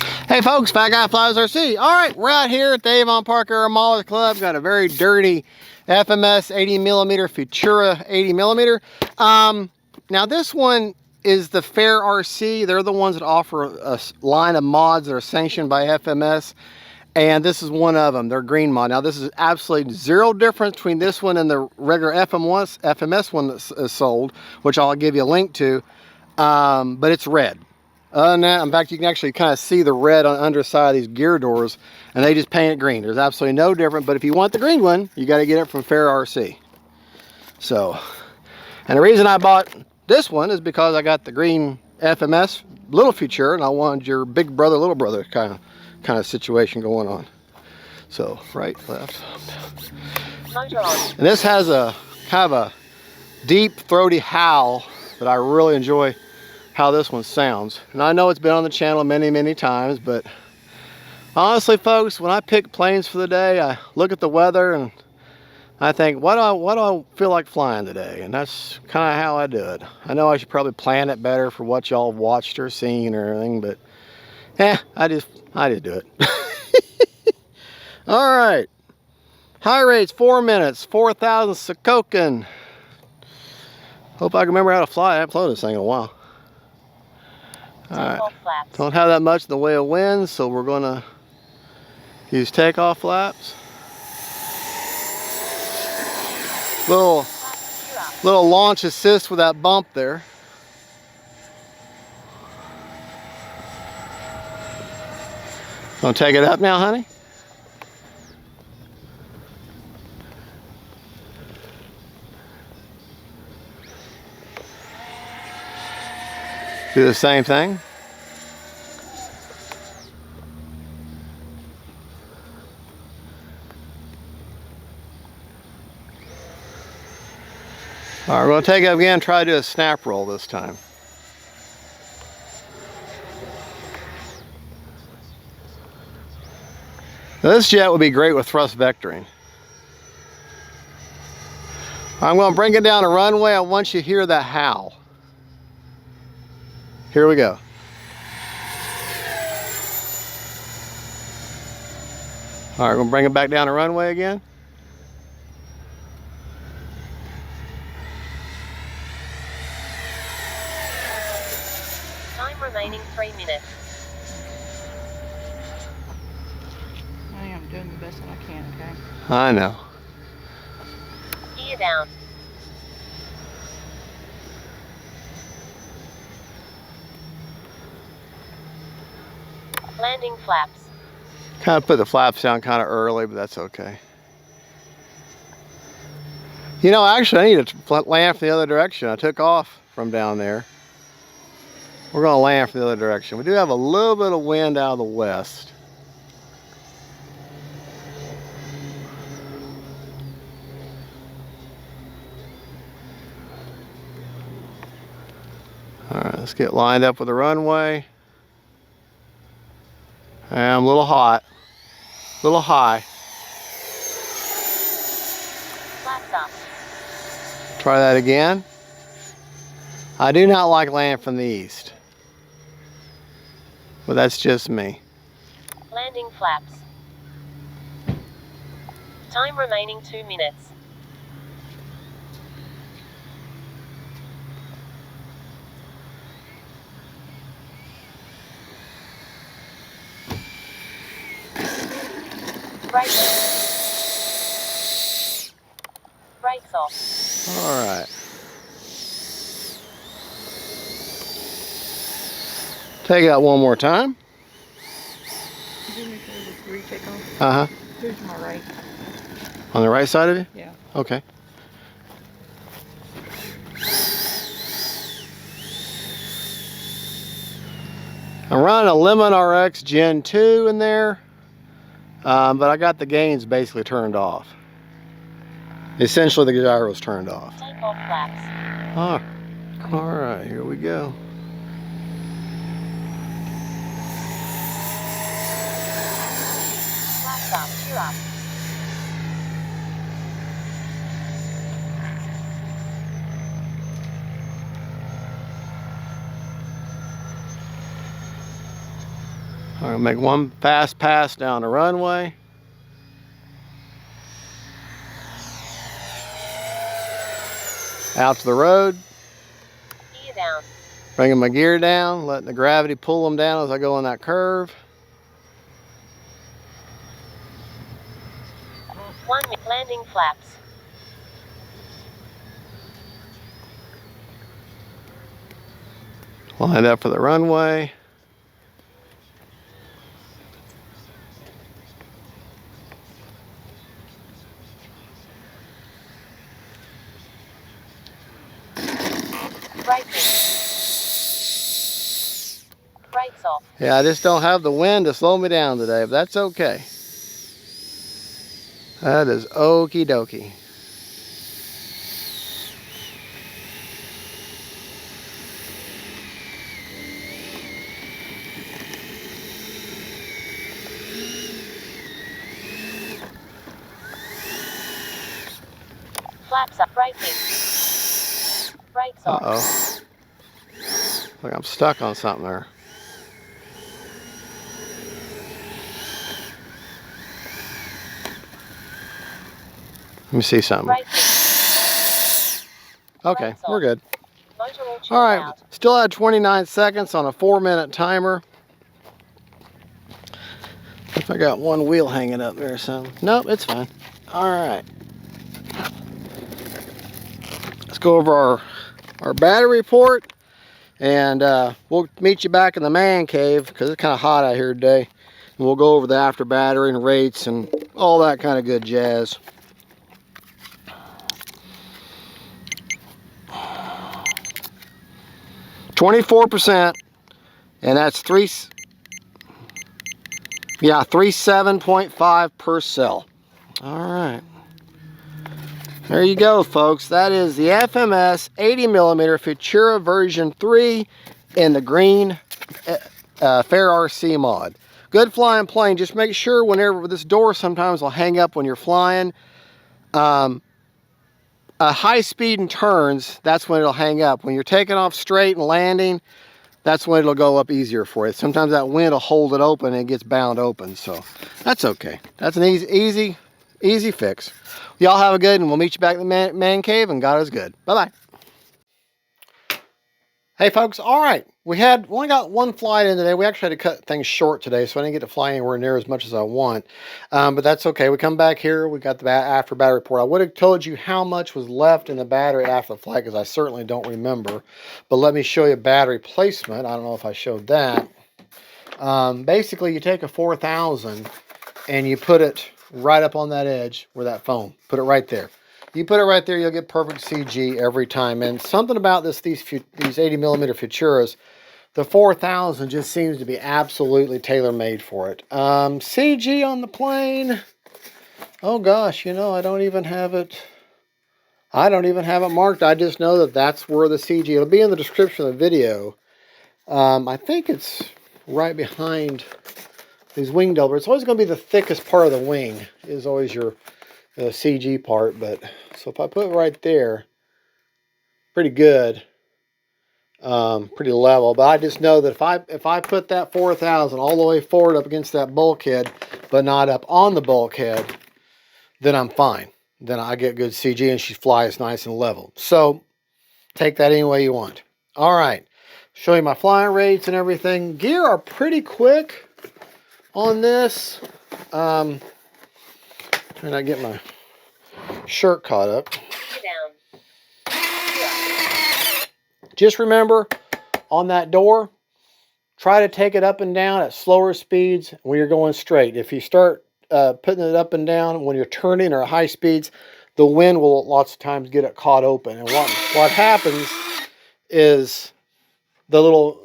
Hey folks, Fat Guy Flies RC. All right, we're out here at the Avon Park Air Mall Club. Got a very dirty FMS 80mm Futura 80mm. Now this one is the Fair RC. They're the ones that offer a line of mods that are sanctioned by FMS. And this is one of them, their green mod. Now this is absolutely zero difference between this one and the regular FMS one that's sold, which I'll give you a link to, but it's red. Other than that, in fact, you can actually kind of see the red on the underside of these gear doors, and they just paint it green. There's absolutely no difference, but if you want the green one, you got to get it from Fair RC. So, and the reason I bought this one is because I got the green FMS little Futura, and I wanted your big brother, little brother kind of situation going on. So, right, left. And this has a kind of a deep, throaty howl that I really enjoy how this one sounds. And I know it's been on the channel many times, but honestly folks, when I pick planes for the day, I look at the weather and I think, what do I feel like flying today? And that's kind of how I do it. I know I should probably plan it better for what y'all have watched or seen or anything, but I just do it. All right, high rates 4 minutes, 4,000 Sokokin. Hope I can remember how to fly. I haven't flown this thing in a while. All right. Don't have that much in the way of wind, so we're going to use takeoff flaps. Little launch assist with that bump there. Gonna take it up now, honey? Do the same thing. All right, we're going to take it up again, try to do a snap roll this time. Now this jet would be great with thrust vectoring. I'm going to bring it down the runway. I want you to hear that howl. Here we go. All right, we're gonna bring it back down the runway again. Time remaining 3 minutes. I am doing the best that I can, okay? I know. Gear down. Landing flaps. Kind of put the flaps down kind of early, but that's okay. You know, actually, I need to land from the other direction. I took off from down there. We're going to land from the other direction. We do have a little bit of wind out of the west. All right, let's get lined up with the runway. I'm a little hot, a little high. Flaps up. Try that again. I do not like landing from the east, but that's just me. Landing flaps. Time remaining 2 minutes. Brakes off. All right. Take it out one more time. Did you retake off? Uh-huh. Here's to my right. On the right side of you? Yeah. Okay. I'm running a Lemon RX Gen 2 in there, but I got the gains basically turned off. Essentially, the gyro's turned off. Take off flaps. All right, here we go. Flaps up. Gear up. I'm gonna make one fast pass down the runway. Out to the road. Gear down. Bringing my gear down, letting the gravity pull them down as I go on that curve. 1 minute. Landing flaps. Lined up for the runway. Braking. Brakes off. Yeah, I just don't have the wind to slow me down today, but that's okay. That is okie dokie. Flaps up. Braking. Brakes off. Uh-oh. Like I'm stuck on something there. Let me see something. Braking. Okay, we're good. Motor all chilled All right, out. still had 29 seconds on a 4-minute timer. If I got one wheel hanging up there or something. Nope, it's fine. All right. Let's go over our battery report, and we'll meet you back in the man cave because it's kind of hot out here today. And we'll go over the after battery and rates and all that kind of good jazz. %, and that's 37.5 per cell. All right. There you go, folks. That is the FMS 80mm Futura version 3 in the green Fair RC mod. Good flying plane. Just make sure whenever this door sometimes will hang up when you're flying. High speed and turns, that's when it'll hang up. When you're taking off straight and landing, that's when it'll go up easier for you. Sometimes that wind will hold it open and it gets bound open, so that's okay. That's an easy fix. Y'all have a good, and we'll meet you back in the man cave, and God is good. Bye-bye. Hey folks, all right, we only got one flight in today. We actually had to cut things short today, so I didn't get to fly anywhere near as much as I want. But that's okay. We come back here, we got the after battery report. I would have told you how much was left in the battery after the flight, because I certainly don't remember. But let me show you battery placement. I don't know if I showed that. Basically, you take a 4000 and you put it right up on that edge where that foam. Put it right there. You put it right there, you'll get perfect CG every time. And something about these 80mm Futuras, the 4000 just seems to be absolutely tailor-made for it. CG on the plane, oh gosh, you know, I don't even have it marked. I just know that that's where the CG, it'll be in the description of the video. I think it's right behind these wing doublers. It's always going to be the thickest part of the wing is always your CG part. But so if I put it right there, pretty good, pretty level. But I just know that if I put that 4000 all the way forward up against that bulkhead, but not up on the bulkhead, then I'm fine. Then I get good CG and she flies nice and level. So take that any way you want. All right, show you my flying rates and everything. Gear are pretty quick on this. Trying to get my shirt caught up. Just remember, on that door, try to take it up and down at slower speeds when you're going straight. If you start putting it up and down when you're turning or at high speeds, the wind will lots of times get it caught open. And what happens is the little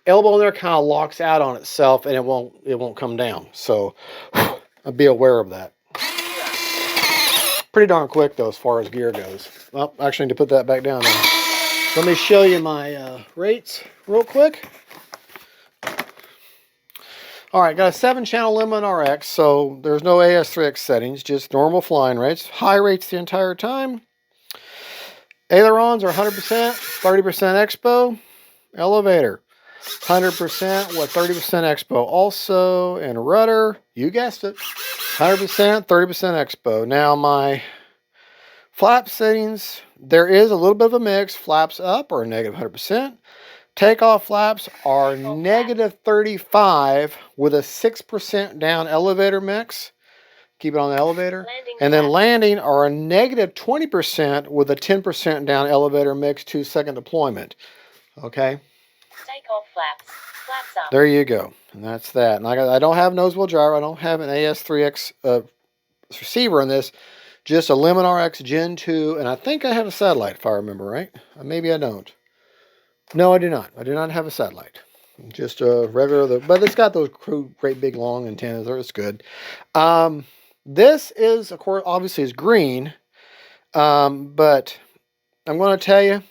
elbow there kind of locks out on itself, and it won't come down. So be aware of that. Pretty darn quick though as far as gear goes. Well, actually I need to put that back down now. Let me show you my rates real quick. All right, got a 7-channel limit RX, so there's no AS3X settings, just normal flying rates. High rates the entire time. Ailerons are 100%, 30% expo. Elevator. 100%, what, 30% expo also, and rudder, you guessed it, 100%, 30% expo. Now my flap settings, there is a little bit of a mix. Flaps up are negative 100%. Takeoff flaps are negative 35 with a 6% down elevator mix. Keep it on the elevator. And then landing are a negative 20% with a 10% down elevator mix to second deployment. Okay. Takeoff flaps. Flaps up. There you go. And that's that. And I don't have nose wheel gyro. I don't have an AS3X receiver in this. Just a Liminar X Gen 2. And I think I have a satellite, if I remember right. Maybe I don't. No, I do not. I do not have a satellite. Just a regular, but it's got those great big long antennas. It's good. This is, of course, obviously is green. But I'm going to tell you,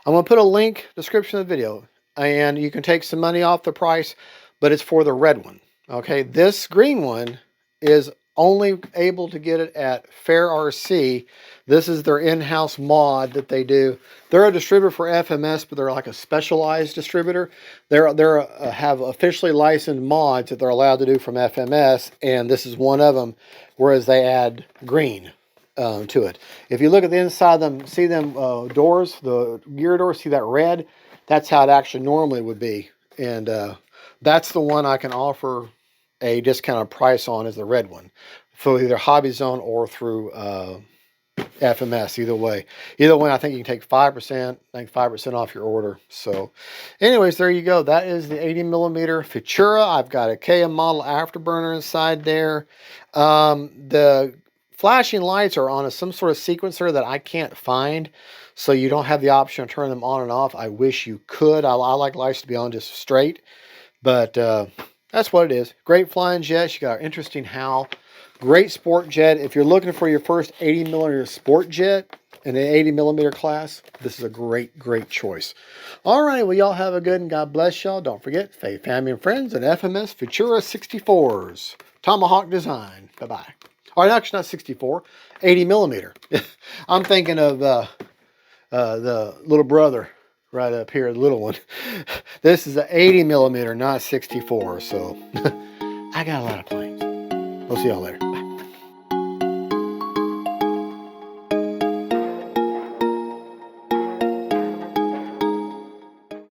I'm going to put a link description of the video, and you can take some money off the price, but it's for the red one. Okay, this green one is only able to get it at Fgfrc. This is their in-house mod that they do. They're a distributor for FMS, but they're like a specialized distributor. They're have officially licensed mods that they're allowed to do from FMS, and this is one of them, whereas they add green to it. If you look at the inside of them, see them doors, the gear doors, see that red? That's how it actually normally would be. And that's the one I can offer a discounted price on, is the red one. So either Hobbyzone or through FMS, either way. Either way, I think you can take 5%, I think 5% off your order. So anyways, there you go. That is the 80mm Futura. I've got a KM model afterburner inside there. The flashing lights are on some sort of sequencer that I can't find, so you don't have the option to turn them on and off. I wish you could. I like lights to be on just straight, but that's what it is. Great flying jets. You got an interesting HAL. Great sport jet. If you're looking for your first 80mm sport jet in the 80mm class, this is a great choice. All right, well, y'all have a good and God bless y'all. Don't forget, Faith, family, and friends, and FMS Futura 64s. Tomahawk design. Bye-bye. Or actually not 64, 80mm. I'm thinking of the little brother right up here, the little one. This is an 80mm, not 64. So I got a lot of planes. We'll see y'all later.